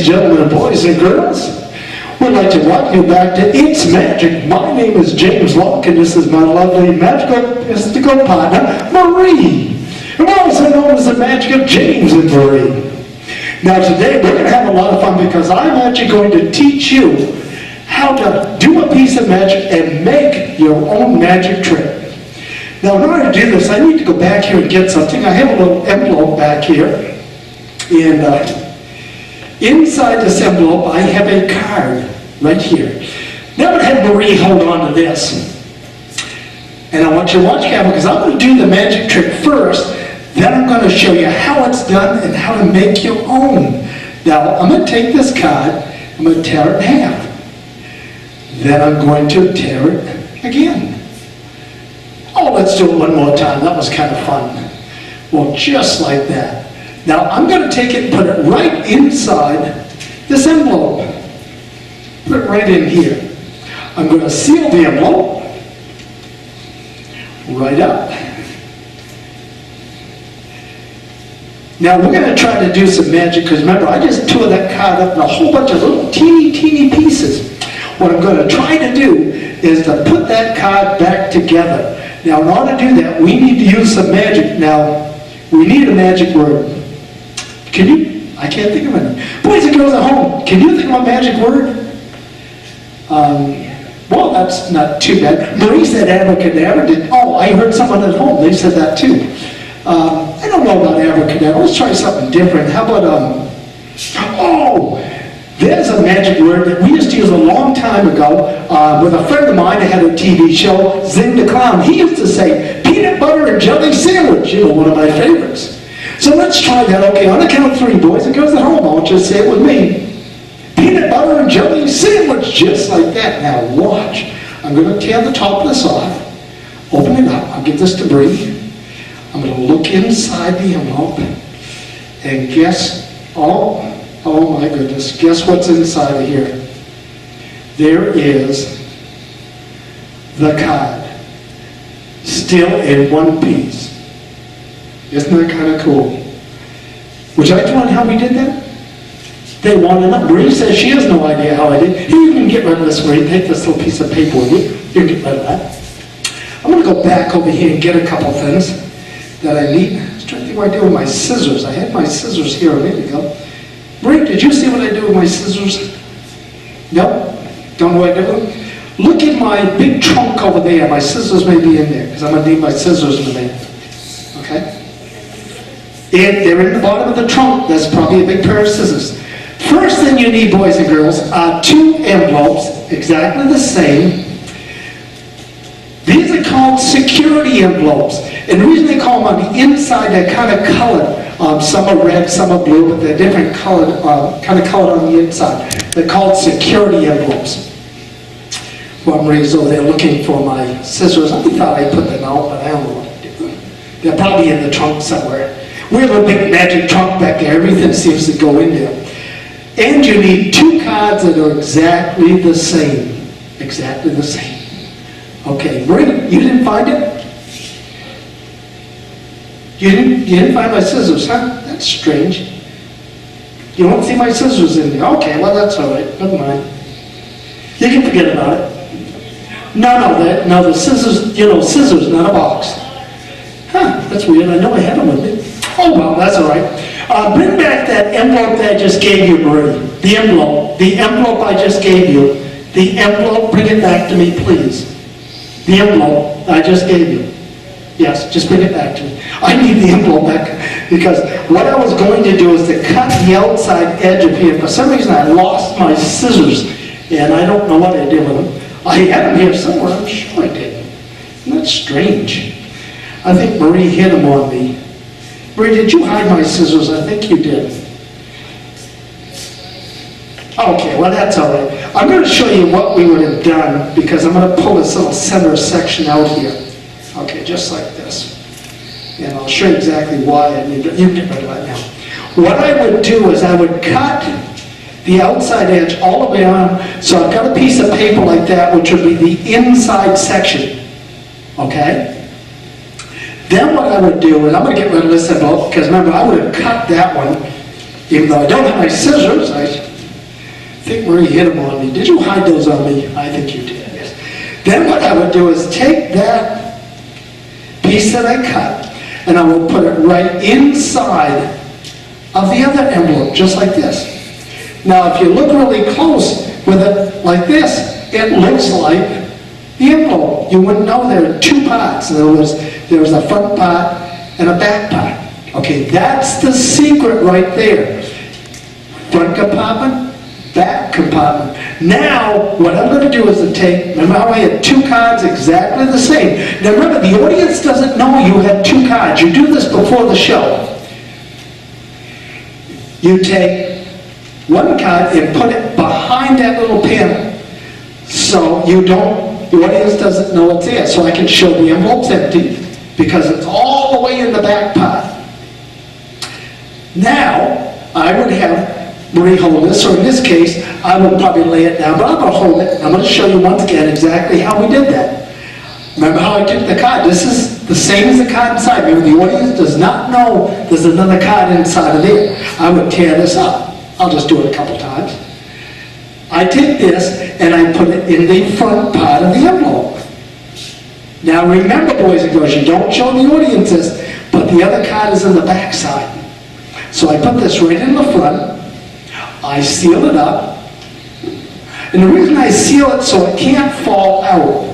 and gentlemen, boys and girls, we'd like to welcome you back to It's Magic. My name is James Locke, and this is my lovely magical mystical partner, Marie. And we're also known as the Magic of James and Marie. Now today we're going to have a lot of fun because I'm actually going to teach you how to do a piece of magic and make your own magic trick. Now in order to do this, I need to go back here and get something. I have a little envelope back here. And inside this envelope, I have a card right here. Now I'm going to have Marie hold on to this. And I want you to watch carefully because I'm going to do the magic trick first. Then I'm going to show you how it's done and how to make your own. Now I'm going to take this card, I'm going to tear it in half. Then I'm going to tear it again. Oh, let's do it one more time. That was kind of fun. Well, just like that. Now I'm going to take it and put it right inside this envelope. Put it right in here. I'm going to seal the envelope right up. Now we're going to try to do some magic because remember I just tore that card up in a whole bunch of little teeny pieces. What I'm going to try to do is to put that card back together. Now in order to do that we need to use some magic. Now we need a magic word. Can you? I can't think of any. Boys and girls at home, can you think of a magic word? Well, that's not too bad. Marie said abracadabra. Oh, I heard someone at home. They said that too. I don't know about abracadabra. Let's try something different. How about, oh, there's a magic word that we used to use a long time ago with a friend of mine that had a TV show, Zing the Clown. He used to say, peanut butter and jelly sandwich. You know, one of my favorites. So let's try that. Okay, on the count of three, boys and girls at home, I want you to say it with me. Peanut butter and jelly sandwich, just like that. Now watch. I'm going to tear the top of this off. Open it up. I'll give this to Bree. I'm going to look inside the envelope and guess, oh my goodness, guess what's inside of here? There is the card. Still in one piece. Isn't that kind of cool? Would you like to know how we did that? They want to know. Marie says she has no idea how I did. Here, you can get rid of this, Marie. Take this little piece of paper with you. You can get rid of that. I'm going to go back over here and get a couple things that I need. I was trying to think what I do with my scissors. I had my scissors here a minute ago. Marie, did you see what I do with my scissors? No? Don't know what I do with them? Look at my big trunk over there. My scissors may be in there because I'm going to need my scissors in a minute. Okay? And they're in the bottom of the trunk. That's probably a big pair of scissors. First thing you need, boys and girls, are two envelopes, exactly the same. These are called security envelopes. And the reason they call them on the inside, they're kind of colored. Some are red, some are blue, but they're different colored, kind of colored on the inside. They're called security envelopes. Well, Marie's over there looking for my scissors. I thought I put them out, but I don't know what to do. They're probably in the trunk somewhere. We have a big magic trunk back there. Everything seems to go in there. And you need two cards that are exactly the same. Exactly the same. Okay, Marie, you didn't find it? You didn't find my scissors, huh? That's strange. You don't see my scissors in there. Okay, well that's all right. Never mind. You can forget about it. No, the scissors, scissors, not a box. Huh, that's weird. I know I had them with me. Oh, well, that's all right. Bring back that envelope that I just gave you, Marie. The envelope I just gave you. The envelope, bring it back to me, please. The envelope I just gave you. Yes, just bring it back to me. I need the envelope back because what I was going to do is to cut the outside edge of here. For some reason, I lost my scissors, and I don't know what I did with them. I had them here somewhere. I'm sure I did. Isn't that strange? I think Marie hid them on me. Marie, did you hide my scissors? I think you did. Okay, well that's all right. I'm going to show you what we would have done because I'm going to pull this little center section out here. Okay, just like this. And I'll show you exactly why I need it. You can get rid of that now. What I would do is I would cut the outside edge all the way on. So I've got a piece of paper like that, which would be the inside section. Okay? Then what I would do is, I'm going to get rid of this envelope, because remember, I would have cut that one, even though I don't have my scissors, think Marie hid them on me. Did you hide those on me? I think you did, yes. Then what I would do is take that piece that I cut, and I would put it right inside of the other envelope, just like this. Now, if you look really close with it like this, it looks like the envelope. You wouldn't know there are two parts. In other words, there was a front part and a back part. Okay, that's the secret right there. Front compartment, back compartment. Now, what I'm going to do is to take, remember how I had two cards exactly the same. Now remember, the audience doesn't know you had two cards. You do this before the show. You take one card and put it behind that little panel. So you don't, the audience doesn't know it's there. So I can show the envelope's empty because it's all the way in the back part. Now, I would have Marie hold this, or in this case, I would probably lay it down, but I'm going to hold it. I'm going to show you once again exactly how we did that. Remember how I took the card? This is the same as the card inside. Remember, the audience does not know there's another card inside of there. I would tear this up. I'll just do it a couple times. I take this and I put it in the front part of the envelope. Now remember, boys and girls, you don't show the audience this, but the other card is in the back side. So I put this right in the front. I seal it up. And the reason I seal it so it can't fall out.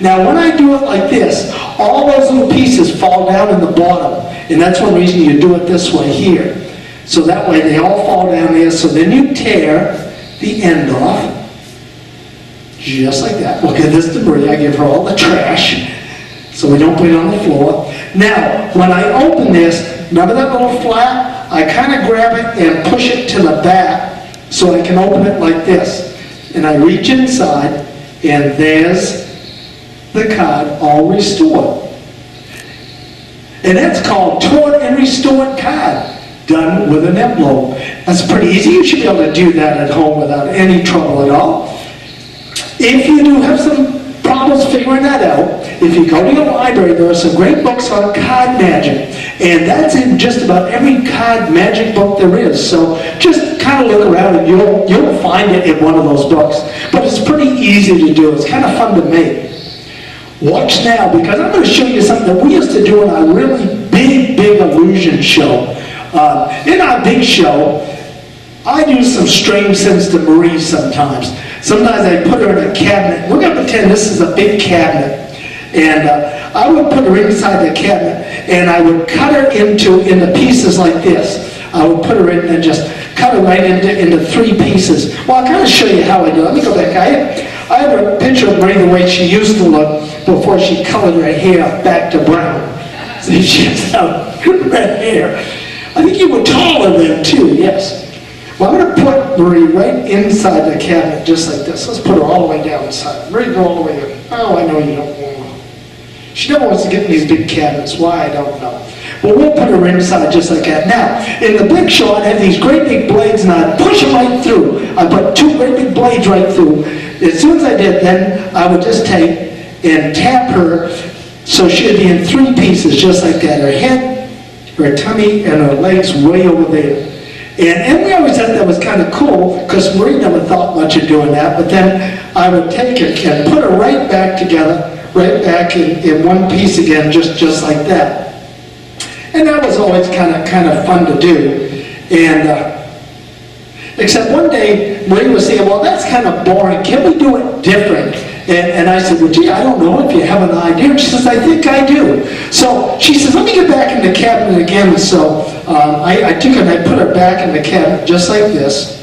Now when I do it like this, all those little pieces fall down in the bottom. And that's one reason you do it this way here. So that way they all fall down there. So then you tear the end off. Just like that. We'll give this to Marie. I give her all the trash so we don't put it on the floor. Now, when I open this, remember that little flap? I kind of grab it and push it to the back so I can open it like this. And I reach inside, and there's the card all restored. And that's called torn and restored card, done with an envelope. That's pretty easy. You should be able to do that at home without any trouble at all. If you do have some problems figuring that out, if you go to your library, there are some great books on card magic. And that's in just about every card magic book there is. So just kind of look around and you'll find it in one of those books. But it's pretty easy to do. It's kind of fun to make. Watch now, because I'm going to show you something that we used to do in our really big illusion show. In our big show, I do some strange things to Marie sometimes. Sometimes I put her in a cabinet. We're going to pretend this is a big cabinet. And I would put her inside the cabinet, and I would cut her into pieces like this. I would put her in and just cut her right into three pieces. Well, I'll kind of show you how I do it. Let me go back. I have a picture of Marie the way she used to look before she colored her hair back to brown. See, she has red hair. I think you were taller then, too, yes. Well, I'm going to put Marie right inside the cabinet, just like this. Let's put her all the way down inside. Marie, go all the way in. Oh, I know you don't want to. She never wants to get in these big cabinets. Why, I don't know. But we'll put her inside just like that. Now, in the big show, I'd have these great big blades, and I'd push them right through. I'd put two great big blades right through. As soon as I did, then I would just take and tap her so she'd be in three pieces, just like that. Her head, her tummy, and her legs way over there. And we always thought that was kind of cool, because Marie never thought much of doing that, but then I would take her and put her right back together, right back in one piece again, just like that. And that was always kind of fun to do. And except one day, Marie was saying, well, that's kind of boring. Can we do it different? And I said, well, gee, I don't know if you have an idea. And she says, I think I do. So she says, let me get back in the cabinet again. So I took her and I put her back in the cabinet just like this.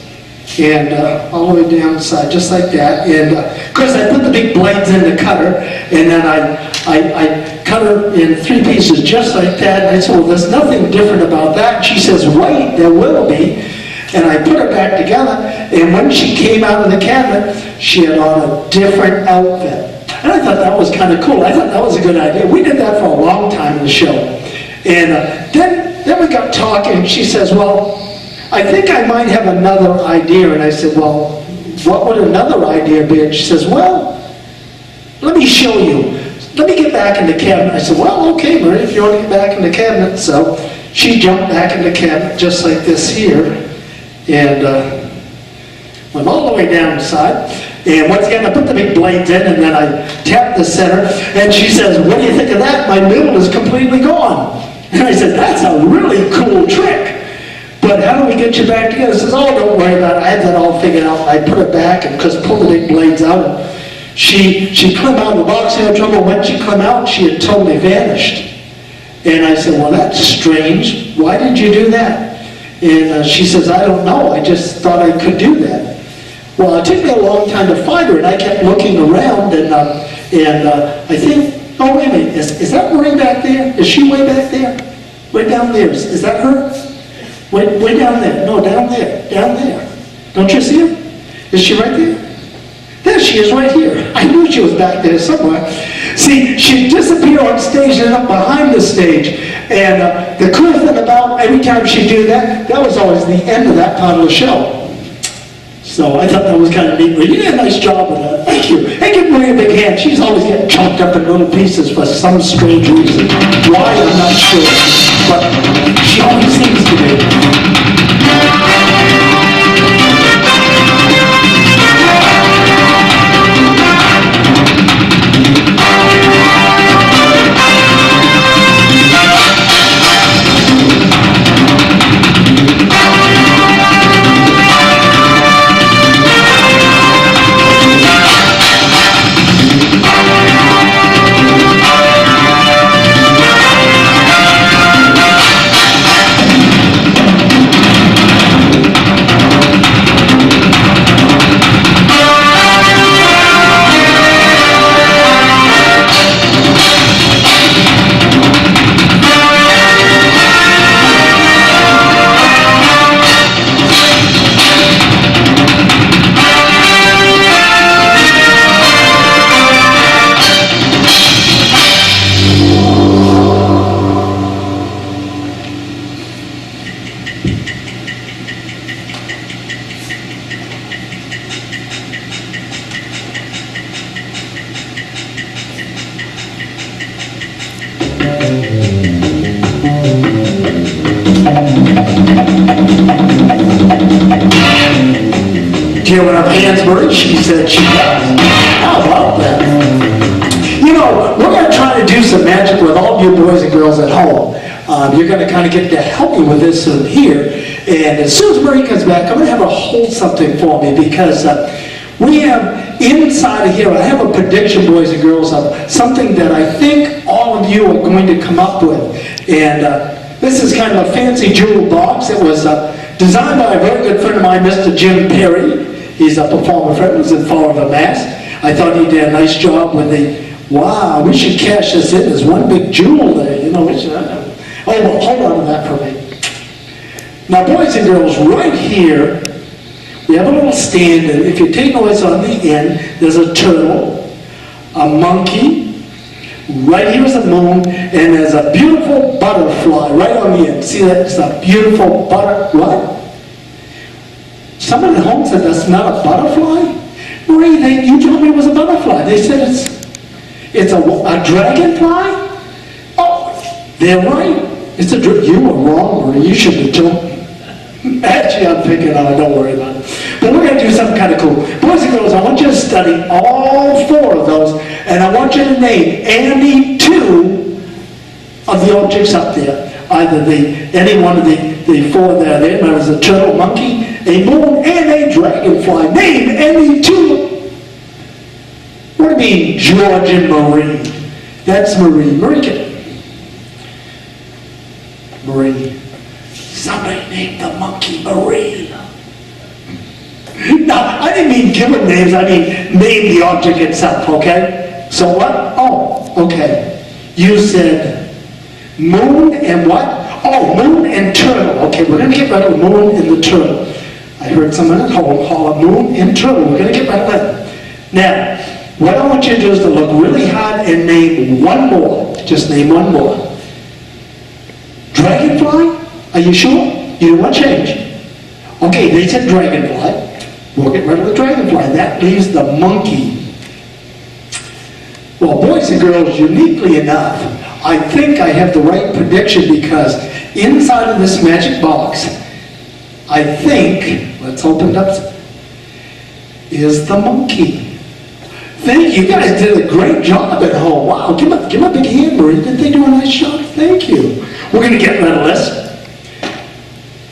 And all the way down the side, just like that. And of course, I put the big blades in the cutter. And then I cut her in three pieces just like that. And I said, well, there's nothing different about that. And she says, right, there will be. And I put her back together, and when she came out of the cabinet, she had on a different outfit. And I thought that was kind of cool. I thought that was a good idea. We did that for a long time in the show. And then we got talking, and she says, well, I think I might have another idea. And I said, well, what would another idea be? And she says, well, let me show you. Let me get back in the cabinet. I said, well, okay, Marie, if you want to get back in the cabinet. So she jumped back in the cabinet just like this here. And went all the way down the side. And once again, I put the big blades in, and then I tapped the center. And she says, what do you think of that? My middle is completely gone. And I said, that's a really cool trick. But how do we get you back together? She says, oh, don't worry about it. I had that all figured out. I put it back and just pulled the big blades out. She climbed out of the box, had trouble. When she climbed out, she had totally vanished. And I said, well, that's strange. Why did you do that? And she says, I don't know. I just thought I could do that. Well, it took me a long time to find her, and I kept looking around, and I think, oh, wait a minute, is that Marie back there? Is she way back there? Way down there. Is that her? Way down there. No, down there. Down there. Don't you see her? Is she right there? There she is right here. I knew she was back there somewhere. See, she'd disappear on stage and up behind the stage. And the cool thing about every time she'd do that, that was always the end of that part of the show. So I thought that was kind of neat. You did a nice job with that. Thank you. Hey, give Marie a big hand. She's always getting chopped up in little pieces for some strange reason. Why, I'm not sure. But she always seems to be. Do you have hands, Marie? She said she does. How about that? You know, we're going to try to do some magic with all you boys and girls at home. You're going to kind of get to help me with this here. And as soon as Marie comes back, I'm going to have her hold something for me because we have inside of here, I have a prediction, boys and girls, of something that I think all of you are going to come up with. And this is kind of a fancy jewel box. It was designed by a very good friend of mine, Mr. Jim Perry. He's a performer friend, was in Fall of a Mask. I thought he did a nice job with the, wow, we should cash this in. There's one big jewel there, you know. Oh, well, hold on to that for me. Now, boys and girls, right here, we have a little stand, and if you take notice on the end, there's a turtle, a monkey, right here is a moon, and there's a beautiful butterfly right on the end. See that? It's a beautiful what? Someone at home said that's not a butterfly? Marie, you told me it was a butterfly. They said it's a dragonfly? Oh, they're right. It's a you were wrong, Marie. You should have told me. Actually, I'm picking on it. Don't worry about it. But we're going to do something kind of cool. Boys and girls, I want you to study all four of those, and I want you to name any two of the objects up there. Either any one of the four there. There's a turtle, monkey, a moon, and a dragonfly. Name any two. What do you mean, George and Marie? That's Marie. Marie. Somebody named the monkey Marie. No, I didn't mean give them names. I mean name the object itself, okay? So what? Oh, okay. You said moon and what? Oh, moon and turtle. Okay, we're going to get rid of the moon and the turtle. I heard someone at home call a moon and turtle. We're going to get rid of that. Now, what I want you to do is to look really hard and name one more. Just name one more. Dragonfly? Are you sure? You don't want to change? Okay, they said dragonfly. We'll get rid of the dragonfly. That leaves the monkey. Well, boys and girls, uniquely enough, I think I have the right prediction because inside of this magic box, I think, let's open it up. is the monkey. Thank you. You guys did a great job at home. Wow, give them a big hand, Marie. Didn't they do a nice job? Thank you. We're going to get rid of this.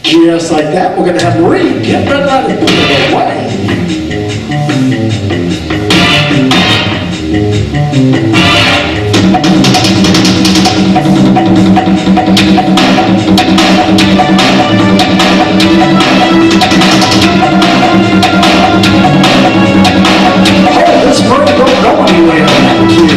Just like that, we're going to have Marie get rid of that and put it away. Oh, this Marie don't go anywhere. Thank you.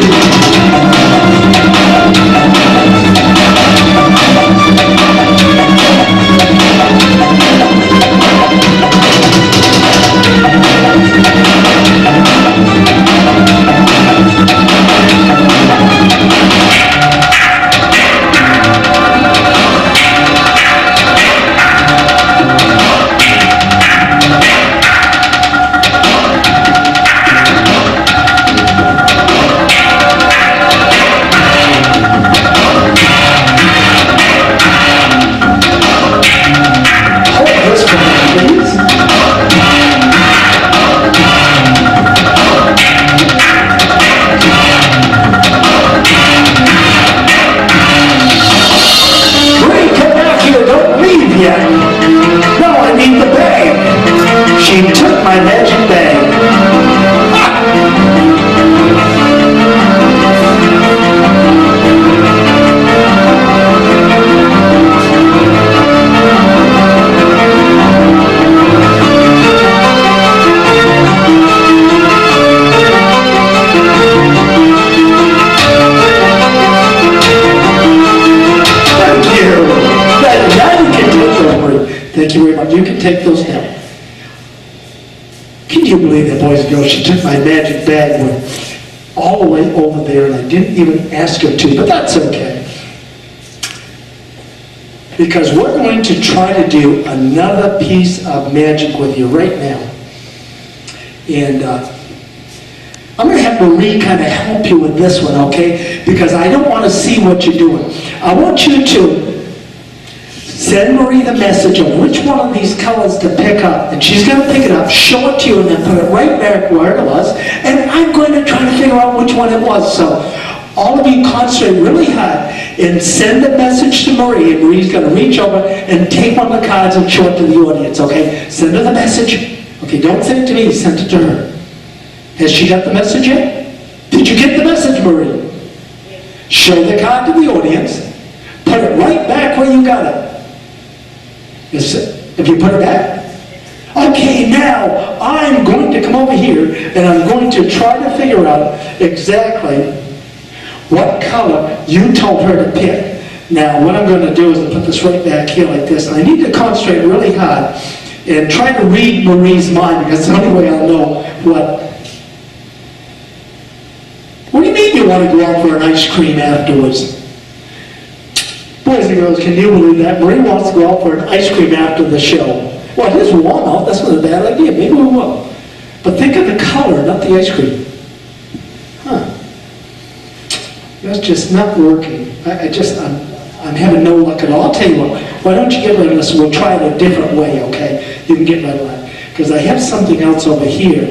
Thank you very much. You can take those now. Can you believe that, boys and girls? She took my magic bag and went all the way over there, and I didn't even ask her to, but that's okay. Because we're going to try to do another piece of magic with you right now. And I'm going to have Marie kind of help you with this one, okay? Because I don't want to see what you're doing. I want you to send Marie the message of which one of these colors to pick up. And she's going to pick it up, show it to you, and then put it right back where it was. And I'm going to try to figure out which one it was. So all of you concentrate really hard and send a message to Marie. And Marie's going to reach over and take one of the cards and show it to the audience, okay? Send her the message. Okay, don't send it to me, send it to her. Has she got the message yet? Did you get the message, Marie? Show the card to the audience. Put it right back where you got it. Have you put it back? Okay, now I'm going to come over here and I'm going to try to figure out exactly what color you told her to pick. Now, what I'm going to do is put this right back here like this. And I need to concentrate really hard and try to read Marie's mind, because it's the only way I'll know what. What do you mean you want to go out for an ice cream afterwards? Boys and girls, can you believe that? Marie wants to go out for an ice cream after the show. Well, it is warm out. That's not a bad idea. Maybe we will. But think of the color, not the ice cream. Huh. That's just not working. I'm having no luck at all. I'll tell you what. Why don't you get rid of this? We'll try it a different way, okay? You can get rid of that. Because I have something else over here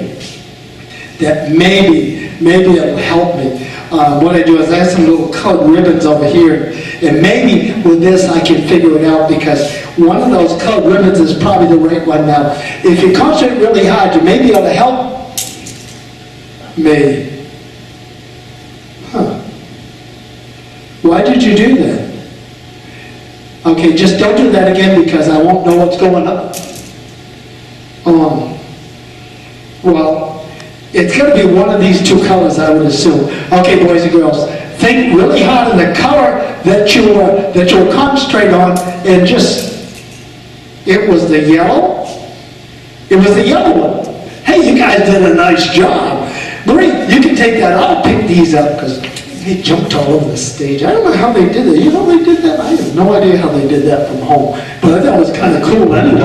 that maybe it'll help me. What I do is I have some little colored ribbons over here, and maybe with this I can figure it out, because one of those colored ribbons is probably the right one. Now, if you concentrate really hard, you may be able to help me. Huh. Why did you do that? Okay, just don't do that again, because I won't know what's going on. Well, it's going to be one of these two colors, I would assume. Okay, boys and girls, think really hard on the color that you'll concentrate on, and just, it was the yellow? It was the yellow one. Hey, you guys did a nice job. Marie, you can take that. I'll pick these up, because they jumped all over the stage. I don't know how they did that. You know they did that? I have no idea how they did that from home. But I thought it was kind of cool anyway.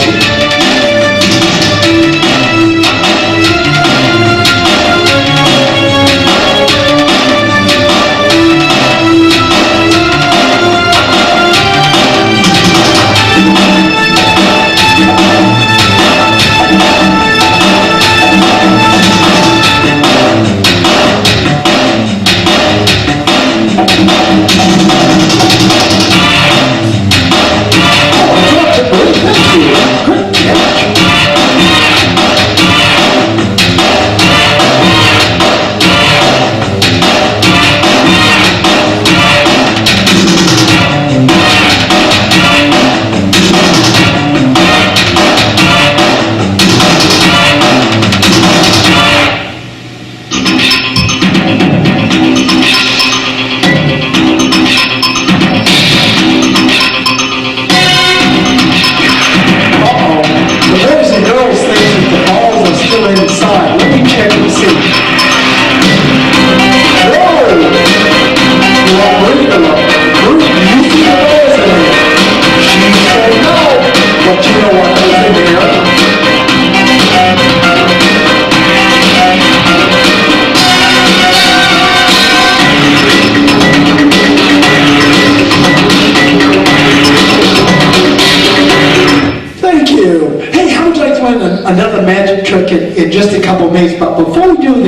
ways, but before we do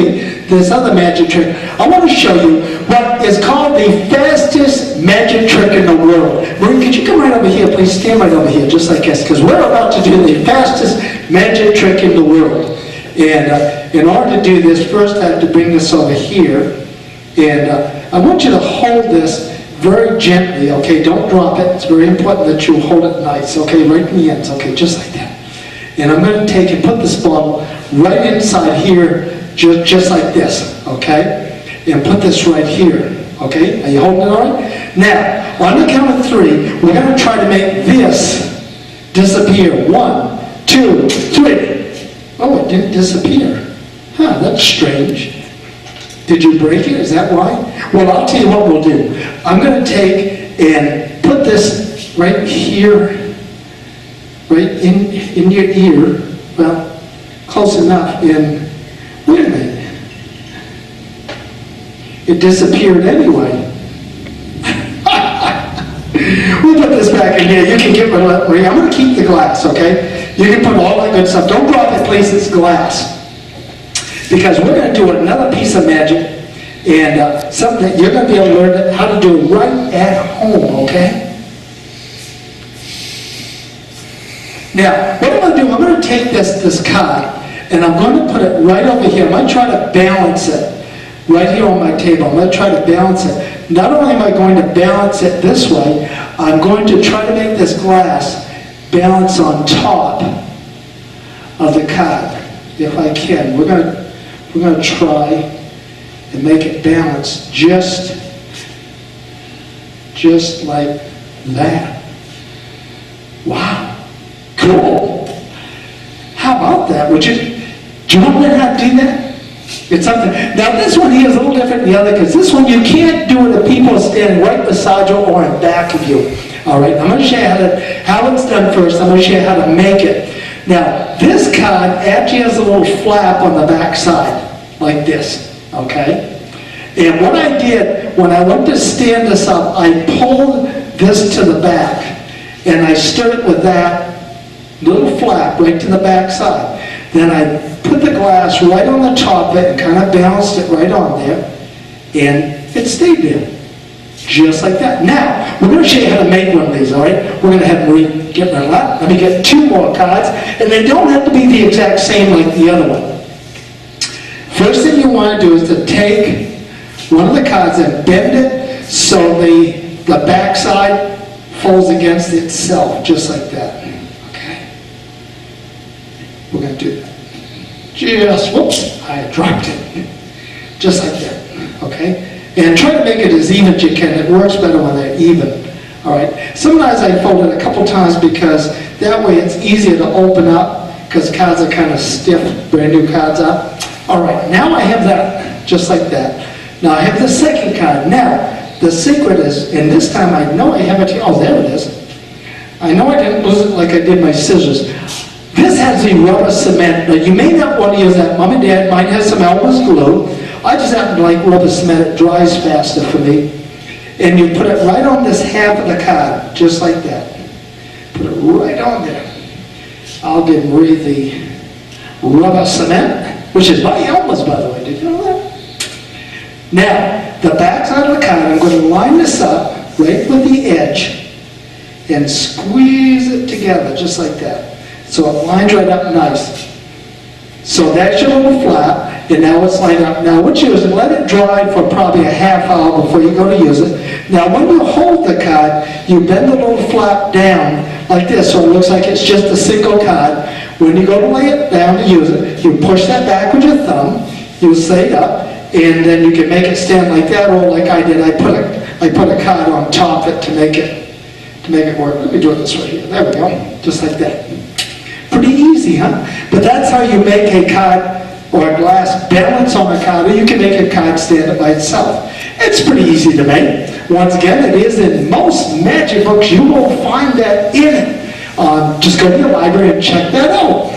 this other magic trick, I want to show you what is called the fastest magic trick in the world. Marie, could you come right over here, please? Stand right over here, just like this, because we're about to do the fastest magic trick in the world. And in order to do this, first I have to bring this over here. And I want you to hold this very gently, okay? Don't drop it. It's very important that you hold it nice, okay? Right in the ends, okay? Just like that. And I'm going to take and put this bottle right inside here, just like this, okay? And put this right here, okay? Are you holding it all right? Now, on the count of 3, we're going to try to make this disappear. 1, 2, 3. Oh, it didn't disappear. Huh, that's strange. Did you break it? Is that why? Well, I'll tell you what we'll do. I'm going to take and put this right here, right in your ear. Well, close enough. And wait a minute. It disappeared anyway. We'll put this back in here. You can get rid of it, Marie. I'm going to keep the glass, okay? You can put all that good stuff. Don't drop it, please. It's glass. Because we're going to do another piece of magic, and something that you're going to be able to learn how to do right at home, okay? Now, what I'm going to do, I'm going to take this card, and I'm going to put it right over here. I'm going to try to balance it right here on my table. I'm going to try to balance it. Not only am I going to balance it this way, I'm going to try to make this glass balance on top of the card, if I can. We're going to try and make it balance just like that. Wow, cool. How about that? Do you want to learn how to do that? It's something. Now this one here is a little different than the other, because this one you can't do it if people are standing right beside you or in back of you. All right, I'm going to show you how it's done first. I'm going to show you how to make it. Now, this card actually has a little flap on the back side, like this, okay? And what I did, when I went to stand this up, I pulled this to the back, and I stirred it with that little flap right to the back side. Then I put the glass right on the top of it and kind of balanced it right on there, and it stayed there. Just like that. Now, we're going to show you how to make one of these, all right? We're going to have Marie get rid of that. Let me get 2 more cards, and they don't have to be the exact same like the other one. First thing you want to do is to take one of the cards and bend it so the back side folds against itself, just like that. Okay? We're going to do that. Whoops, I dropped it. Just like that. Okay? And try to make it as even as you can. It works better when they're even. All right. Sometimes I fold it a couple times because that way it's easier to open up, because cards are kind of stiff, brand new cards are. All right. Now I have that, just like that. Now I have the second card. Now the secret is, and this time I know I have it here. Oh, there it is. I know I didn't lose it like I did my scissors. This has the rubber cement. Now you may not want to use that. Mom and Dad might have some Elmer's glue. I just happen to like rubber cement. It dries faster for me. And you put it right on this half of the card, just like that. Put it right on there. I'll give Marie the rubber cement, which is by Elmer's, by the way. Did you know that? Now, the back side of the card, I'm going to line this up right with the edge and squeeze it together, just like that. So it lines right up nice. So that's your little flap. And now it's lined up. Now what you do is let it dry for probably a half hour before you go to use it. Now when you hold the card, you bend the little flap down like this so it looks like it's just a single card. When you go to lay it down to use it, you push that back with your thumb, you lay it up, and then you can make it stand like that, or like I did, I put a card on top of it to make it work. Let me do it this way here. There we go. Just like that. Pretty easy, huh? But that's how you make a card or a glass balance on a card, or you can make a card stand up by itself. It's pretty easy to make. Once again, it is in most magic books. You will find that in it. Just go to your library and check that out.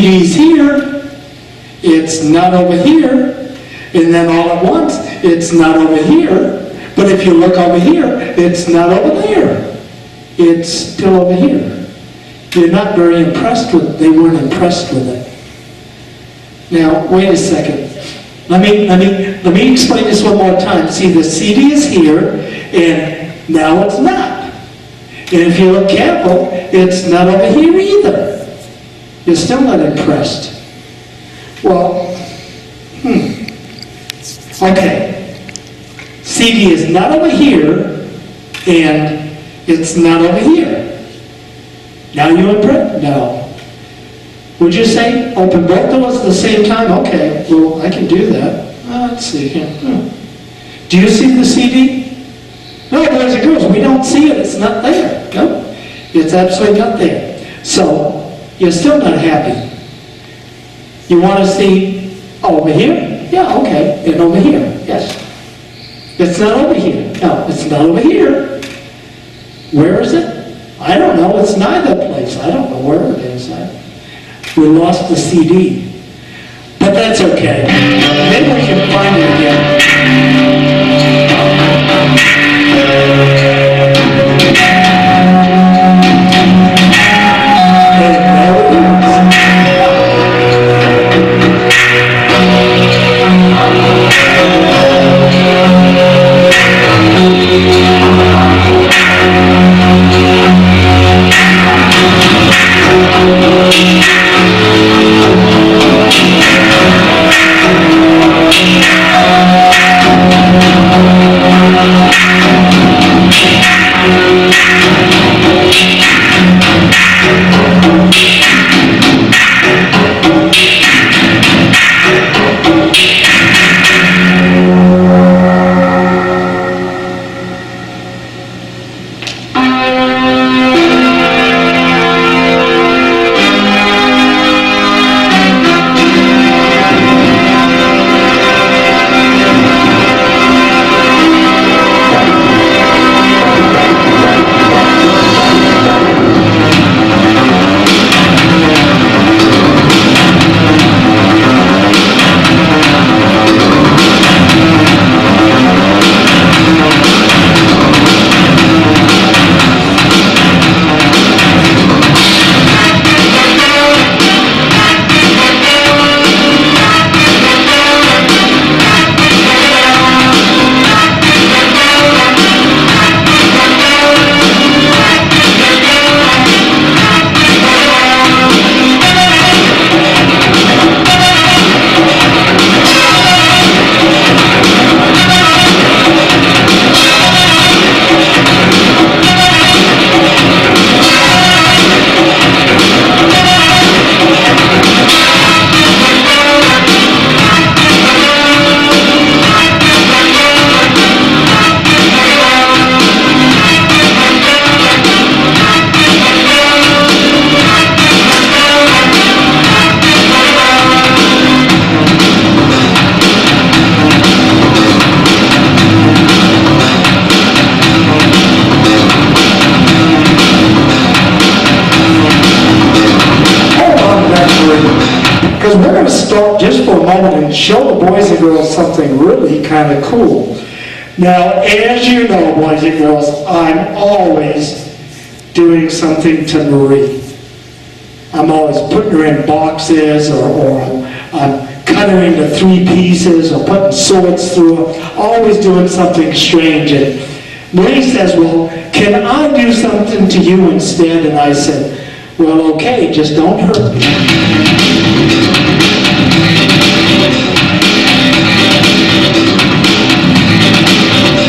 CD's here, it's not over here, and then all at once, it's not over here. But if you look over here, it's not over there. It's still over here. You're not very impressed with, they weren't impressed with it. Now, wait a second. Let me explain this one more time. See, the CD is here, and now it's not. And if you look careful, it's not over here either. You're still not impressed. Well, okay. CD is not over here, and it's not over here. Now you impressed? No. Would you say open both doors at the same time? Okay, well, I can do that. Let's see here. Do you see the CD? No, boys and girls, we don't see it. It's not there. No, it's absolutely not there. So, you're still not happy. You want to see over here? Yeah, okay. And over here? Yes. It's not over here. No, it's not over here. Where is it? I don't know. It's neither place. I don't know where it is. We lost the CD. But that's okay. Maybe we can find it again. Because we're going to stop just for a moment and show the boys and girls something really kind of cool. Now, as you know, boys and girls, I'm always doing something to Marie. I'm always putting her in boxes, or I'm cutting her into 3 pieces, or putting swords through her, always doing something strange. And Marie says, well, can I do something to you instead? And I said, well, okay, just don't hurt me.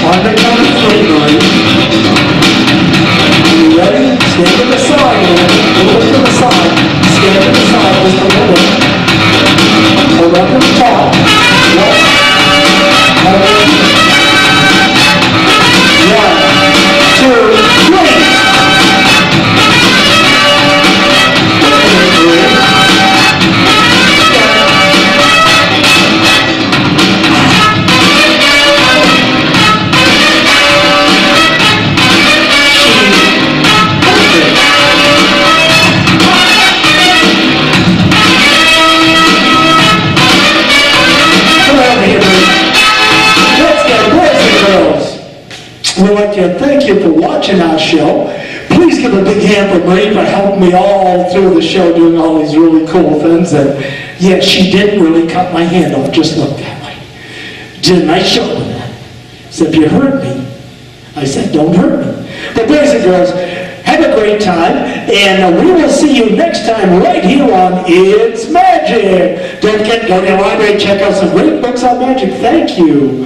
On the count of 3, Marie. Are you ready? Stand to the side, a little to the side. Stand to the side just a little bit. Hold up to the top. Yes. One, 2, 3. watching our show. Please give a big hand for Marie for helping me all through the show, doing all these really cool things. And yeah, she didn't really cut my hand off, just looked that way. Did a nice show with that. Said, if you hurt me, I said, don't hurt me. But boys and girls, have a great time, and we will see you next time right here on It's Magic. Don't forget, go to the library, check out some great books on magic. Thank you.